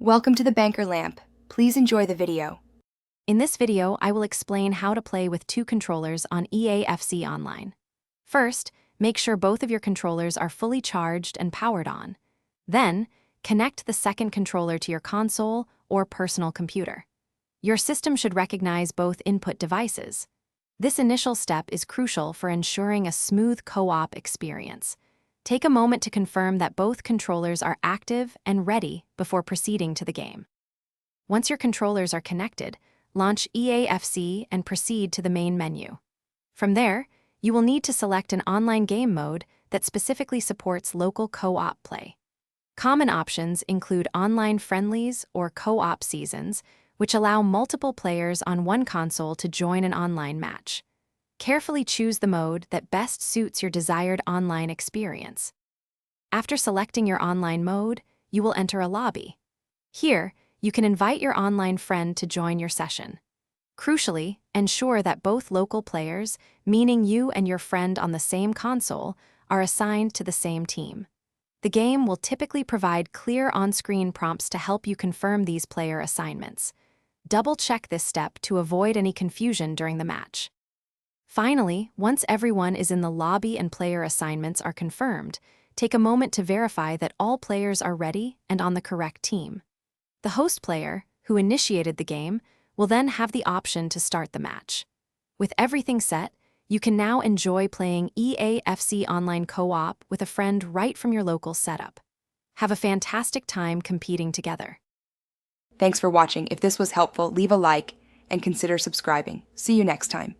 Welcome to the Banker Lamp. Please enjoy the video. In this video, I will explain how to play with two controllers on EAFC Online. First, make sure both of your controllers are fully charged and powered on. Then, connect the second controller to your console or personal computer. Your system should recognize both input devices. This initial step is crucial for ensuring a smooth co-op experience. Take a moment to confirm that both controllers are active and ready before proceeding to the game. Once your controllers are connected, launch EAFC and proceed to the main menu. From there, you will need to select an online game mode that specifically supports local co-op play. Common options include online friendlies or co-op seasons, which allow multiple players on one console to join an online match. Carefully choose the mode that best suits your desired online experience. After selecting your online mode, you will enter a lobby. Here, you can invite your online friend to join your session. Crucially, ensure that both local players, meaning you and your friend on the same console, are assigned to the same team. The game will typically provide clear on-screen prompts to help you confirm these player assignments. Double-check this step to avoid any confusion during the match. Finally, once everyone is in the lobby and player assignments are confirmed, take a moment to verify that all players are ready and on the correct team. The host player, who initiated the game, will then have the option to start the match. With everything set, you can now enjoy playing EAFC Online Co-op with a friend right from your local setup. Have a fantastic time competing together. Thanks for watching. If this was helpful, leave a like and consider subscribing. See you next time.